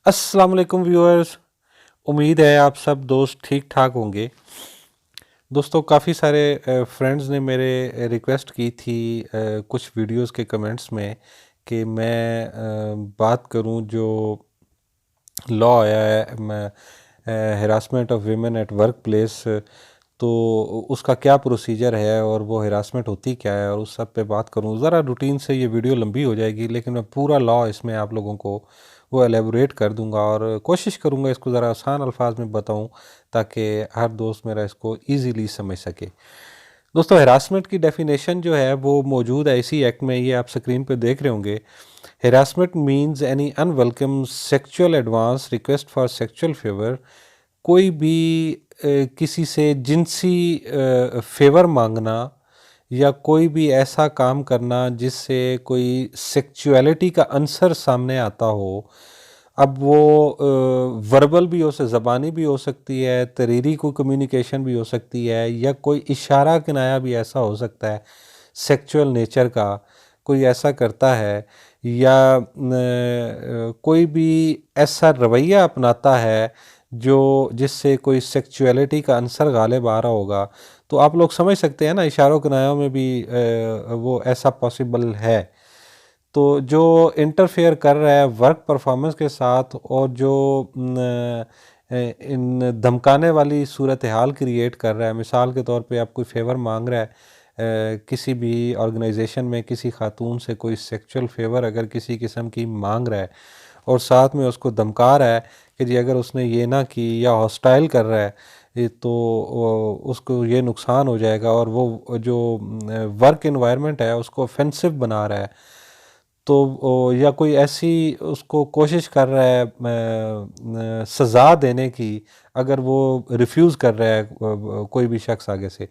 अस्सलाम वालेकुम व्यूअर्स। उम्मीद है आप सब दोस्त ठीक ठाक होंगे। दोस्तों, काफ़ी सारे फ्रेंड्स ने मेरे रिक्वेस्ट की थी कुछ वीडियोस के कमेंट्स में कि मैं बात करूं जो लॉ आया है harassment of women at work place. तो उसका क्या प्रोसीजर है और वो हरासमेंट होती क्या है और उस सब पे बात करूं। ज़रा रूटीन से ये वीडियो लंबी हो जाएगी, लेकिन मैं पूरा लॉ इसमें आप लोगों को वो एलेबोरेट कर दूंगा और कोशिश करूंगा इसको ज़रा आसान अल्फाज में बताऊं ताकि हर दोस्त मेरा इसको इजीली समझ सके। दोस्तों, हरासमेंट की डेफिनेशन जो है वो मौजूद है इसी एक्ट में, ये आप स्क्रीन पे देख रहे होंगे। Harassment means any unwelcome sexual advance request for sexual favour. कोई भी किसी से जिनसी फेवर मांगना या कोई भी ऐसा काम करना जिससे कोई सेक्सुअलिटी का आंसर सामने आता हो। अब वो वर्बल भी हो सकती, ज़बानी भी हो सकती है, तहरीरी कोई कम्युनिकेशन भी हो सकती है, या कोई इशारा किनाया भी ऐसा हो सकता है सेक्सुअल नेचर का कोई ऐसा करता है, या कोई भी ऐसा रवैया अपनाता है जो जिससे कोई सेक्सुअलिटी का आंसर गालिब आ रहा होगा। तो आप लोग समझ सकते हैं ना, इशारों किनायों में भी वो ऐसा पॉसिबल है। तो जो इंटरफेयर कर रहा है वर्क परफॉर्मेंस के साथ और जो इन धमकाने वाली सूरत हाल क्रिएट कर रहा है, मिसाल के तौर पे आप कोई फेवर मांग रहा है किसी भी ऑर्गेनाइजेशन में किसी खातून से कोई सेक्सुअल फेवर अगर किसी किस्म की मांग रहा है और साथ में उसको धमका रहा है कि जी अगर उसने ये ना की या हॉस्टाइल कर रहा है तो उसको ये नुकसान हो जाएगा, और वो जो वर्क इन्वायरमेंट है उसको ऑफेंसिव बना रहा है, तो या कोई ऐसी उसको कोशिश कर रहा है सज़ा देने की अगर वो रिफ्यूज़ कर रहा है कोई भी शख्स आगे से।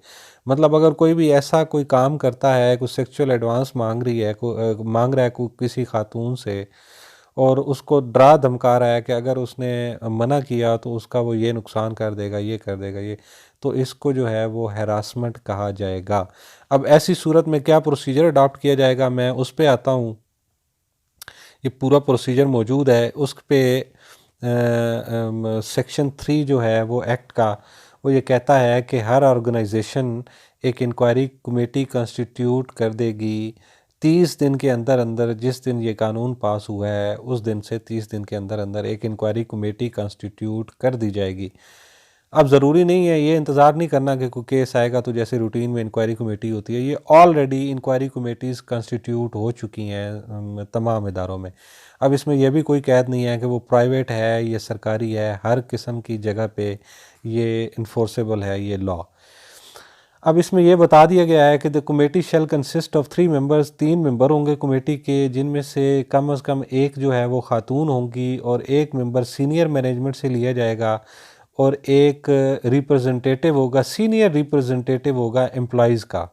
मतलब अगर कोई भी ऐसा कोई काम करता है, कोई सेक्सुअल एडवांस मांग रही है मांग रहा है किसी खातून से, और उसको डरा धमका रहा है कि अगर उसने मना किया तो उसका वो ये नुकसान कर देगा, ये कर देगा, ये, तो इसको जो है वो हैरासमेंट कहा जाएगा। अब ऐसी सूरत में क्या प्रोसीजर अडॉप्ट किया जाएगा, मैं उस पर आता हूँ। ये पूरा प्रोसीजर मौजूद है उस पे। सेक्शन 3 जो है वो एक्ट का, वो ये कहता है कि हर ऑर्गेनाइजेशन एक इंक्वायरी कमेटी कंस्टिट्यूट कर देगी 30 दिन के अंदर अंदर। जिस दिन ये कानून पास हुआ है उस दिन से 30 दिन के अंदर अंदर एक इंक्वायरी कमेटी कंस्टिट्यूट कर दी जाएगी। अब ज़रूरी नहीं है, ये इंतज़ार नहीं करना कि कोई केस आएगा तो जैसे रूटीन में इंक्वायरी कमेटी होती है, ये ऑलरेडी इंक्वायरी कमेटीज़ कंस्टिट्यूट हो चुकी हैं तमाम इदारों में। अब इसमें यह भी कोई कैद नहीं है कि वो प्राइवेट है या सरकारी है, हर किस्म की जगह पे ये इन्फोर्सेबल है ये लॉ। अब इसमें यह बता दिया गया है कि the committee shall consist of 3 members, 3 member होंगे कमेटी के, जिनमें से कम अज़ कम एक जो है वो खातून होंगी और एक मेंबर सीनियर मैनेजमेंट से लिया जाएगा, और एक रिप्रेजेंटेटिव होगा, सीनियर रिप्रेजेंटेटिव होगा एम्प्लॉयज़ का।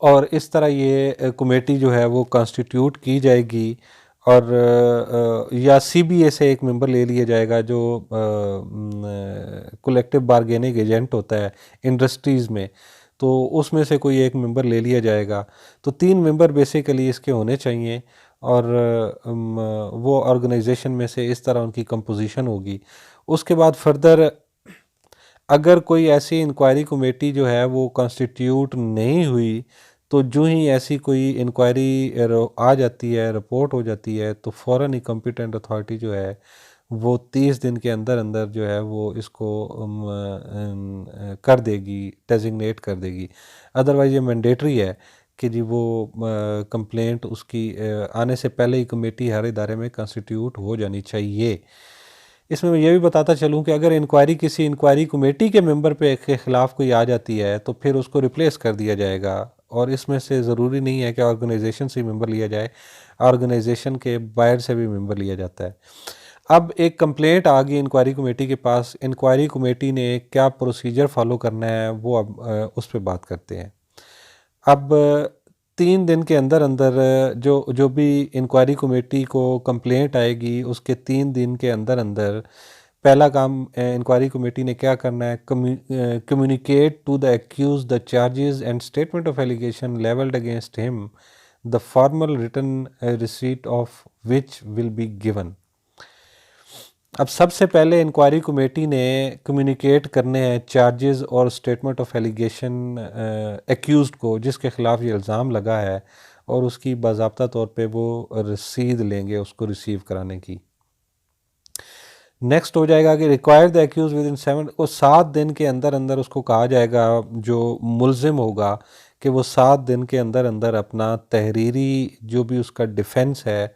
और इस तरह ये कमेटी जो है वो कॉन्स्टिट्यूट की जाएगी, और या सीबीए से एक मेंबर ले लिया जाएगा जो कलेक्टिव बारगेनिंग एजेंट होता है इंडस्ट्रीज़ में, तो उसमें से कोई एक मेंबर ले लिया जाएगा। तो 3 मेंबर बेसिकली इसके होने चाहिए, और वो ऑर्गेनाइजेशन में से इस तरह उनकी कंपोजिशन होगी। उसके बाद फर्दर अगर कोई ऐसी इंक्वायरी कमेटी जो है वो कॉन्स्टिट्यूट नहीं हुई, तो जो ही ऐसी कोई इंक्वायरी आ जाती है, रिपोर्ट हो जाती है, तो फ़ौरन ही कॉम्पिटेंट अथॉरिटी जो है वो 30 दिन के अंदर अंदर जो है वो इसको कर देगी, डेजिग्नेट कर देगी। अदरवाइज़ ये मैंडेटरी है कि जी वो कंप्लेंट उसकी आने से पहले ही कमेटी हर इदारे में कंस्टिट्यूट हो जानी चाहिए। इसमें मैं ये भी बताता चलूँ कि अगर इंक्वायरी किसी इंक्वायरी कमेटी के मेंबर पे के ख़िलाफ़ कोई आ जाती है तो फिर उसको रिप्लेस कर दिया जाएगा, और इसमें से ज़रूरी नहीं है कि ऑर्गेनाइजेशन से मेंबर लिया जाए, ऑर्गेनाइजेशन के बाहर से भी मेंबर लिया जाता है। अब एक कंप्लेंट आ गई इंक्वायरी कमेटी के पास, इंक्वायरी कमेटी ने क्या प्रोसीजर फॉलो करना है वो अब उस पर बात करते हैं। अब 3 दिन के अंदर अंदर जो जो भी इंक्वायरी कमेटी को कंप्लेंट आएगी उसके 3 दिन के अंदर अंदर पहला काम इंक्वायरी कमेटी ने क्या करना है, communicate to the accused the charges and statement of allegation levelled against him, the formal written receipt of which will be given. अब सबसे पहले इंक्वायरी कमेटी ने कम्युनिकेट करने हैं चार्जेस और स्टेटमेंट ऑफ एलिगेशन एक्यूज्ड को जिसके ख़िलाफ़ ये इल्ज़ाम लगा है, और उसकी बाज़ाब्ता तौर पे वो रसीद लेंगे उसको रिसीव कराने की। नेक्स्ट हो जाएगा कि require the accused within 7 दिन के अंदर अंदर उसको कहा जाएगा, जो मुलजिम होगा, कि वो 7 दिन के अंदर अंदर अपना तहरीरी जो भी उसका डिफेंस है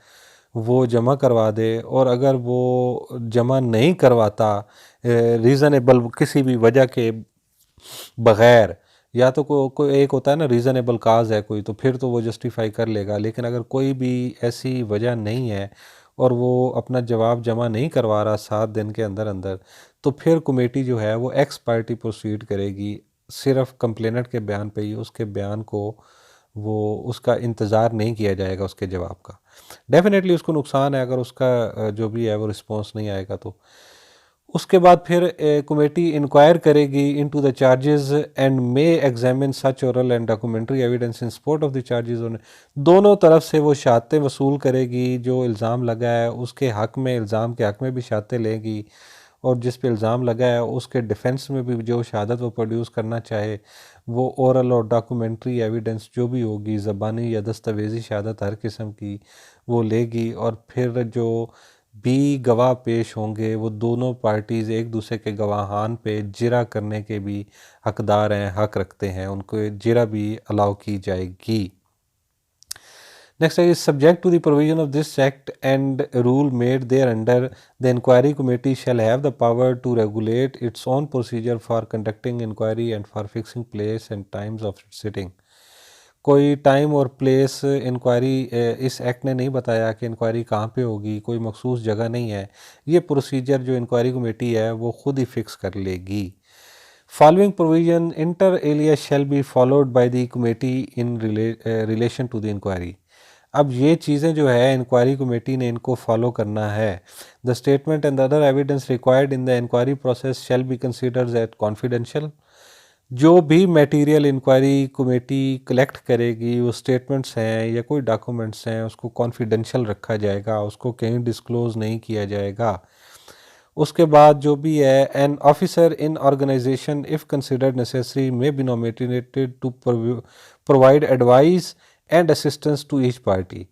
वो जमा करवा दे। और अगर वो जमा नहीं करवाता रीज़नेबल किसी भी वजह के बग़ैर, या तो कोई एक होता है ना रीज़नेबल काज है कोई, तो फिर तो वो जस्टिफाई कर लेगा। लेकिन अगर कोई भी ऐसी वजह नहीं है और वो अपना जवाब जमा नहीं करवा रहा 7 दिन के अंदर अंदर, तो फिर कमेटी जो है वो एक्स पार्टी प्रोसीड करेगी, सिर्फ कंप्लेनेंट के बयान पे ही, उसके बयान को वो उसका इंतज़ार नहीं किया जाएगा उसके जवाब का। डेफिनेटली उसको नुकसान है अगर उसका जो भी है वो रिस्पॉन्स नहीं आएगा। तो उसके बाद फिर कमेटी इंक्वायर करेगी into the charges and may examine such oral and documentary evidence in support of the charges. दोनों तरफ से वो शहादतें वसूल करेगी, जो इल्ज़ाम लगा है उसके हक़ में, इल्ज़ाम के हक़ में भी शहादतें लेगी, और जिस पे इल्ज़ाम लगा है उसके डिफेंस में भी जो शहादत वो प्रोड्यूस करना चाहे वो ओरल और डॉक्यूमेंट्री एविडेंस जो भी होगी, ज़बानी या दस्तावेज़ी शहादत हर किस्म की वो लेगी। और फिर जो भी गवाह पेश होंगे वो दोनों पार्टीज़ एक दूसरे के गवाहान पे जिरा करने के भी हकदार हैं, हक रखते हैं, उनको जिरा भी अलाउ की जाएगी। Next is subject to the provision of this act and rule made thereunder, the inquiry committee shall have the power to regulate its own procedure for conducting inquiry and for fixing place and times of sitting. कोई time और place inquiry इस act ने नहीं बताया कि inquiry कहाँ पे होगी, कोई मखसूस जगह नहीं है। ये प्रोसीजर जो इंक्वायरी कमेटी है वो खुद ही फिक्स कर लेगी। Following provision inter alia shall be followed by the committee in relation to the inquiry. अब ये चीज़ें जो है इंक्वायरी कमेटी ने इनको फॉलो करना है। The statement and the other evidence required in the inquiry process shall be considered at confidential. जो भी मटेरियल इंक्वायरी कमेटी कलेक्ट करेगी, वो स्टेटमेंट्स हैं या कोई डॉक्यूमेंट्स हैं, उसको कॉन्फिडेंशियल रखा जाएगा, उसको कहीं डिस्क्लोज़ नहीं किया जाएगा। उसके बाद जो भी है, an officer in organisation if considered necessary may be nominated to provide advice and assistance to each party.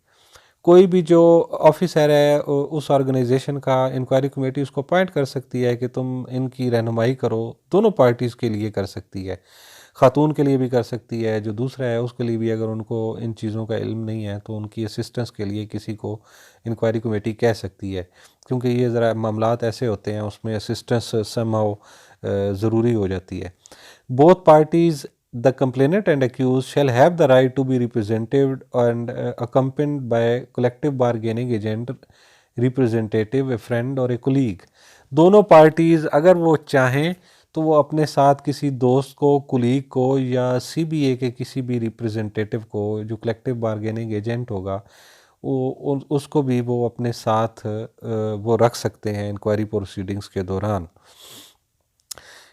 कोई भी जो ऑफिसर है उस ऑर्गेनाइजेशन का, इंक्वायरी कमेटी उसको अपॉइंट कर सकती है कि तुम इनकी रहनुमाई करो, दोनों पार्टीज़ के लिए कर सकती है, ख़ातून के लिए भी कर सकती है, जो दूसरा है उसके लिए भी, अगर उनको इन चीज़ों का इल्म नहीं है तो उनकी असिस्टेंस के लिए किसी को इंक्वायरी कमेटी कह सकती है। क्योंकि ये ज़रा मामलात ऐसे होते हैं उसमें असिस्टेंस समहाउ ज़रूरी हो जाती है। Both parties the complainant and accused shall have the right to be represented and accompanied by collective bargaining agent, representative, a friend और a colleague। दोनों पार्टीज़ अगर वो चाहें तो वो अपने साथ किसी दोस्त को, कुलीग को या सीबीए के किसी भी रिप्रेजेंटेटिव को, जो कलेक्टिव बारगेनिंग एजेंट होगा, वो उसको भी वो अपने साथ वो रख सकते हैं इंक्वायरी प्रोसीडिंग्स के दौरान।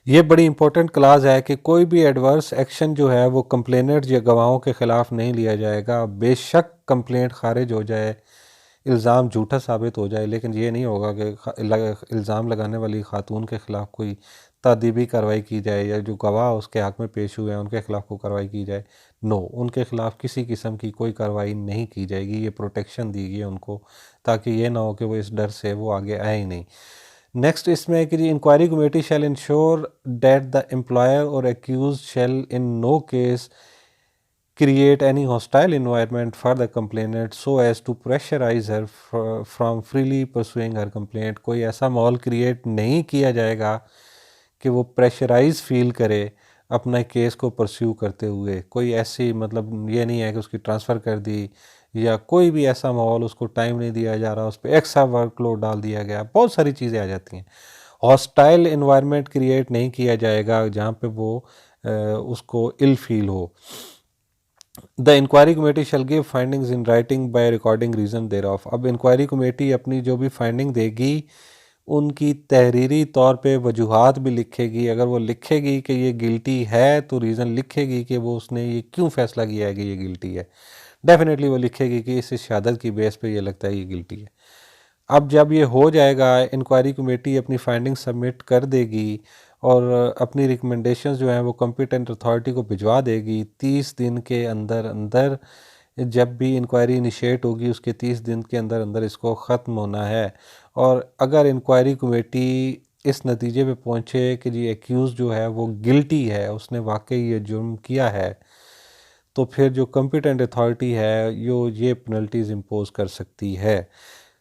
ये बड़ी इंपॉर्टेंट क्लास है कि कोई भी एडवर्स एक्शन जो है वो कंप्लेनेंट या गवाहों के ख़िलाफ़ नहीं लिया जाएगा। बेशक कंप्लेंट खारिज हो जाए, इल्ज़ाम झूठा साबित हो जाए, लेकिन ये नहीं होगा कि इल्ज़ाम लगाने वाली खातून के ख़िलाफ़ कोई तादीबी कार्रवाई की जाए या जो गवाह उसके हक़ में पेश हुए हैं उनके ख़िलाफ़ कोई कार्रवाई की जाए। नो, उनके ख़िलाफ़ किसी किस्म की कोई कार्रवाई नहीं की जाएगी। ये प्रोटेक्शन दी गई है उनको, ताकि ये ना हो कि वो इस डर से वो आगे आए ही नहीं। नेक्स्ट इसमें है कि जी inquiry committee shall ensure that the employer और accused shall in no case create any hostile environment for the complainant so as to pressurize her from freely pursuing her complaint। कोई ऐसा माहौल क्रिएट नहीं किया जाएगा कि वो प्रेशराइज फील करे अपना केस को परस्यू करते हुए। कोई ऐसी मतलब ये नहीं है कि उसकी ट्रांसफ़र कर दी या कोई भी ऐसा माहौल, उसको टाइम नहीं दिया जा रहा, उस पर एक्स्ट्रा वर्कलोड डाल दिया गया, बहुत सारी चीज़ें आ जाती हैं। हॉस्टाइल इन्वायरमेंट क्रिएट नहीं किया जाएगा जहाँ पे वो उसको इल फील हो। The inquiry committee shall give findings in writing by recording reason thereof. अब इंक्वायरी कमेटी अपनी जो भी फाइंडिंग देगी उनकी तहरीरी तौर पे वजूहात भी लिखेगी। अगर वो लिखेगी कि ये गिल्टी है तो रीज़न लिखेगी कि वो उसने ये क्यों फ़ैसला किया है कि ये गिल्टी है। डेफिनेटली वो लिखेगी कि इस शहादत की बेस पे ये लगता है ये गिल्टी है। अब जब ये हो जाएगा, इंक्वायरी कमेटी अपनी फाइंडिंग सबमिट कर देगी और अपनी रिकमेंडेशंस जो हैं वो कॉम्पिटेंट अथॉरिटी को भिजवा देगी 30 दिन के अंदर अंदर। जब भी इंक्वायरी इनिशिएट होगी उसके 30 दिन के अंदर अंदर इसको ख़त्म होना है। और अगर इंक्वायरी कमेटी इस नतीजे पे पहुंचे कि जी एक्यूज़ जो है वो गिल्टी है, उसने वाकई ये जुर्म किया है, तो फिर जो कॉम्पिटेंट अथॉरिटी है ये पेनल्टीज़ इम्पोज कर सकती है।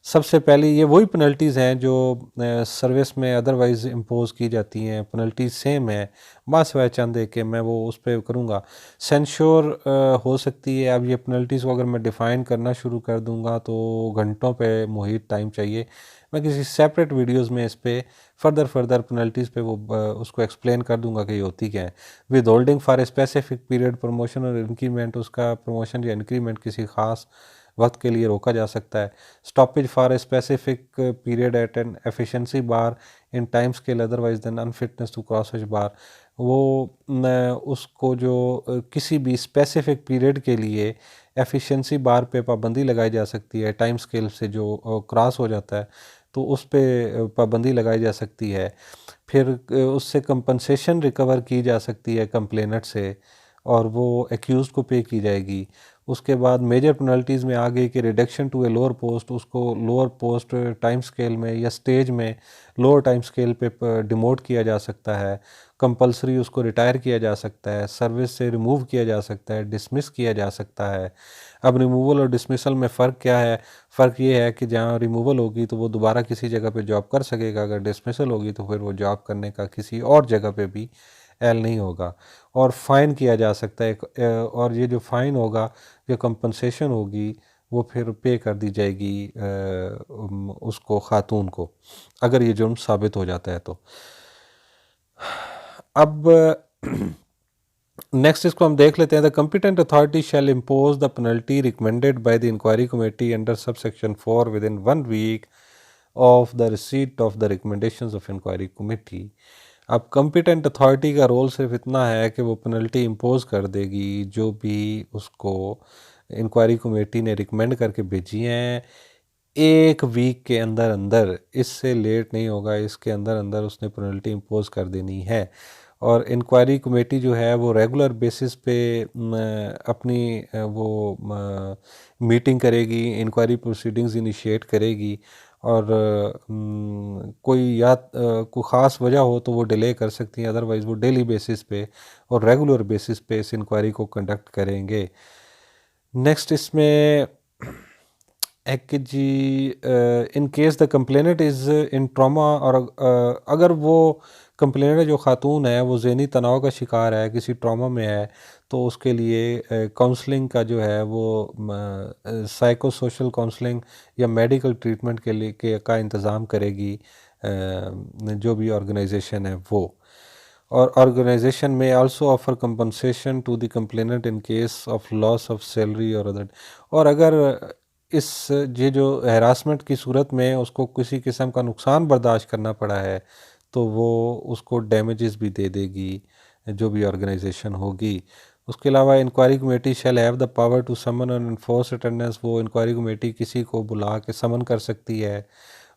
सबसे पहले ये वही पेनल्टीज़ हैं जो सर्विस में अदरवाइज़ इम्पोज की जाती हैं, पेनल्टीज सेम है, बस वह चंद है कि मैं वो उस पर करूँगा। सेंश्योर हो सकती है। अब ये पेनल्टीज़ को अगर मैं डिफ़ाइन करना शुरू कर दूँगा तो घंटों पे मुहित टाइम चाहिए। मैं किसी सेपरेट वीडियोस में इस पे फर्दर पेनल्टीज़ पे वो उसको एक्सप्लेन कर दूंगा कि ये होती क्या है। Withholding for a specific period, promotion और इंक्रीमेंट, उसका प्रमोशन या इंक्रीमेंट किसी खास वक्त के लिए रोका जा सकता है। Stoppage for a specific period at an efficiency bar in time scale otherwise than unfitness to cross which bar, वो उसको जो किसी भी स्पेसिफिक पीरियड के लिए एफिशिएंसी बार पे पाबंदी लगाई जा सकती है, टाइम स्केल से जो क्रॉस हो जाता है तो उस पे पाबंदी लगाई जा सकती है। फिर उससे कंपनसेशन रिकवर की जा सकती है कंप्लेनेंट से और वो एक्यूज़ को पे की जाएगी। उसके बाद मेजर पेनल्टीज़ में आ गई कि reduction to a lower post, उसको लोअर पोस्ट टाइम स्केल में या स्टेज में लोअर टाइम स्केल पे डिमोट किया जा सकता है, कंपलसरी उसको रिटायर किया जा सकता है, सर्विस से रिमूव किया जा सकता है, डिसमिस किया जा सकता है। अब रिमूवल और डिसमिसल में फ़र्क क्या है? फ़र्क ये है कि जहाँ रिमूवल होगी तो वो दोबारा किसी जगह पे जॉब कर सकेगा, अगर डिसमिसल होगी तो फिर वो जॉब करने का किसी और जगह पे भी एल नहीं होगा। और फ़ाइन किया जा सकता है और ये जो फ़ाइन होगा, जो कंपनसेशन होगी, वो फिर पे कर दी जाएगी उसको, खातून को, अगर ये जुर्म साबित हो जाता है तो। अब नेक्स्ट इसको हम देख लेते हैं। The competent authority shall impose the penalty recommended by the inquiry committee under sub section 4 within 1 week of the receipt of the recommendations of inquiry committee. अब कॉम्पिटेंट अथॉरिटी का रोल सिर्फ इतना है कि वो पेनल्टी इम्पोज कर देगी जो भी उसको इंक्वायरी कमेटी ने रिकमेंड करके भेजी हैं, 1 वीक के अंदर अंदर, इससे लेट नहीं होगा, इसके अंदर अंदर उसने पेनल्टी इम्पोज कर देनी है। और इंक्वायरी कमेटी जो है वो रेगुलर बेसिस पे अपनी वो मीटिंग करेगी, इंक्वायरी प्रोसीडिंग्स इनिशिएट करेगी और कोई ख़ास वजह हो तो वो डिले कर सकती हैं, अदरवाइज़ वो डेली बेसिस पे और रेगुलर बेसिस पे इस इंक्वायरी को कंडक्ट करेंगे। नेक्स्ट इसमें एक जी, in case the complainant is in trauma, और अगर वो कंप्लेनेंट जो खातून है वो ज़हनी तनाव का शिकार है, किसी ट्रॉमा में है, तो उसके लिए काउंसलिंग का जो है वो साइको सोशल काउंसलिंग या मेडिकल ट्रीटमेंट के लिए का इंतज़ाम करेगी जो भी ऑर्गेनाइजेशन है वो। और ऑर्गेनाइजेशन में also offer compensation to the complainant in case of loss of salary और अदर। और अगर इस ये जो हैरासमेंट की सूरत में उसको किसी किस्म का नुकसान बर्दाश्त करना पड़ा है तो वो उसको डैमेजेस भी दे देगी जो भी ऑर्गेनाइजेशन होगी। उसके अलावा inquiry committee shall have the power to summon and enforce attendance. वो इंक्वायरी कमेटी किसी को बुला के समन कर सकती है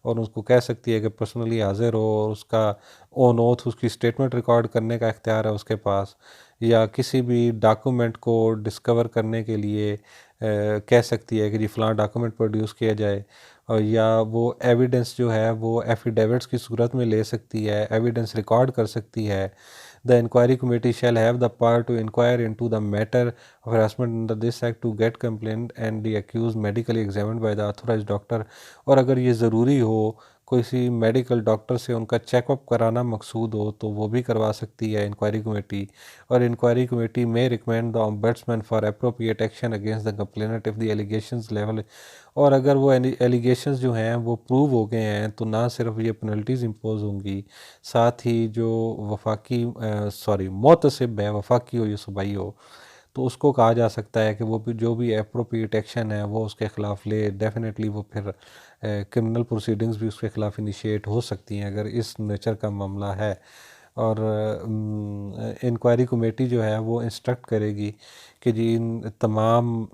और उसको कह सकती है कि पर्सनली हाजिर हो, और उसका ऑन ओथ उसकी स्टेटमेंट रिकॉर्ड करने का इख्तियार है उसके पास, या किसी भी डॉक्यूमेंट को डिस्कवर करने के लिए कह सकती है कि जी फ़लाँ डॉक्यूमेंट प्रोड्यूस किया जाए, और या वो एविडेंस जो है वो एफिडेविट्स की सूरत में ले सकती है, एविडेंस रिकॉर्ड कर सकती है। The inquiry committee shall have the power to inquire into the matter of harassment under this act to get complaint and the accused medically examined by the authorised doctor. और अगर ये ज़रूरी हो, किसी medical doctor से उनका checkup कराना मकसूद हो, तो वो भी करवा सकती है इंक्वायरी कमेटी। और इंक्वायरी कमेटी में recommend the ombudsman for appropriate action against the complainant if the allegations level. और अगर वो एलिगेशंस जो हैं वो प्रूव हो गए हैं तो ना सिर्फ ये पेनल्टीज़ इम्पोज होंगी, साथ ही जो वफाकी मोतसिब है, वफाकी हो या सूबाई हो, तो उसको कहा जा सकता है कि वो भी जो भी अप्रोप्रिएट एक्शन है वो उसके ख़िलाफ़ ले। डेफिनेटली वो फिर क्रिमिनल प्रोसीडिंग्स भी उसके ख़िलाफ़ इनिशिएट हो सकती हैं अगर इस नेचर का मामला है। और इंक्वायरी कमेटी जो है वो इंस्ट्रक्ट करेगी कि जी इन तमाम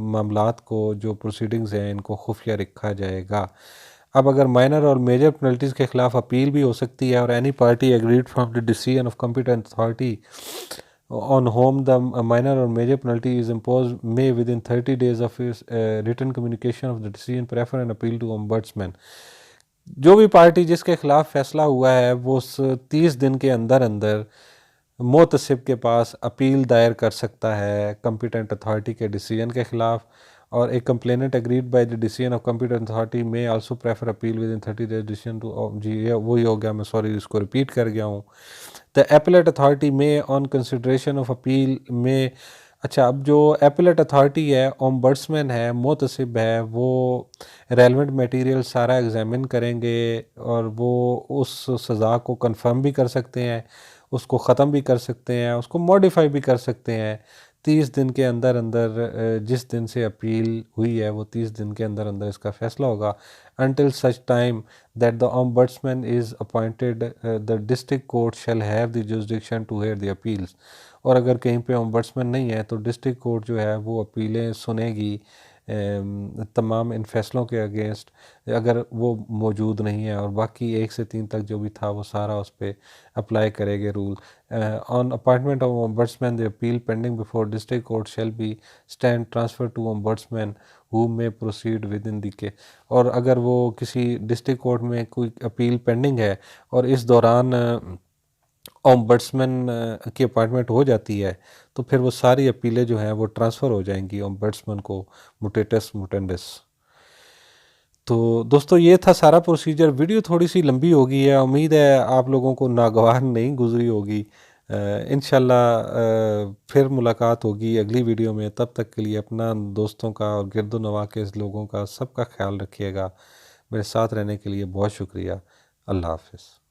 मामलात को, जो प्रोसीडिंग्स हैं, इनको खुफिया रखा जाएगा। अब अगर माइनर और मेजर पेनल्टीज़ के खिलाफ अपील भी हो सकती है और any party agreed from the decision of competent authority on whom the minor or major penalty is imposed may within 30 days of his written communication of the decision prefer an appeal to ombudsman। जो भी party जिसके खिलाफ फैसला हुआ है वो उस 30 दिन के अंदर अंदर मोतसिब के पास अपील दायर कर सकता है कॉम्पिटेंट अथॉरिटी के डिसीजन के खिलाफ। और एक complainant agreed by the decision of competent authority may also prefer appeal within 30 days decision to जी वही हो गया, मैं सॉरी इसको रिपीट कर गया हूँ। द एपलेट अथॉरिटी में ऑन कंसिडरेशन ऑफ अपील में, अच्छा अब जो एपलेट अथॉरिटी है ओम्बड्समैन है मोतसिब है वो रेलेवेंट मटेरियल सारा एग्जामिन करेंगे और वो उस सज़ा को कंफर्म भी कर सकते हैं, उसको ख़त्म भी कर सकते हैं, उसको मॉडिफाई भी कर सकते हैं 30 दिन के अंदर अंदर। जिस दिन से अपील हुई है वो 30 दिन के अंदर अंदर इसका फैसला होगा। until such time that the ombudsman is appointed the district court shall have the jurisdiction to hear the appeals। और अगर कहीं पे ombudsman नहीं है तो डिस्ट्रिक्ट कोर्ट जो है वो अपीलें सुनेगी तमाम इन फैसलों के अगेंस्ट, अगर वो मौजूद नहीं है, और बाकी 1 से 3 तक जो भी था वो सारा उस पर अप्लाई करेंगे rule. On appointment of ombudsman the appeal pending before district court shall be stand transfer to ombudsman who may proceed within the के। और अगर वो किसी डिस्ट्रिक्ट कोर्ट में कोई अपील पेंडिंग है और इस दौरान ओम्बड्समैन की अपॉइंटमेंट हो जाती है तो फिर वो सारी अपीलें जो हैं वो ट्रांसफ़र हो जाएंगी ओम्बड्समैन को मुटेटस मुटेंडिस। तो दोस्तों ये था सारा प्रोसीजर। वीडियो थोड़ी सी लंबी हो गई है, उम्मीद है आप लोगों को नागवार नहीं गुजरी होगी। इंशाल्लाह फिर मुलाकात होगी अगली वीडियो में। तब तक के लिए अपना, दोस्तों का और गिरदो नवा के लोगों का सबका ख्याल रखिएगा। मेरे साथ रहने के लिए बहुत शुक्रिया। अल्लाह हाफ़िज़।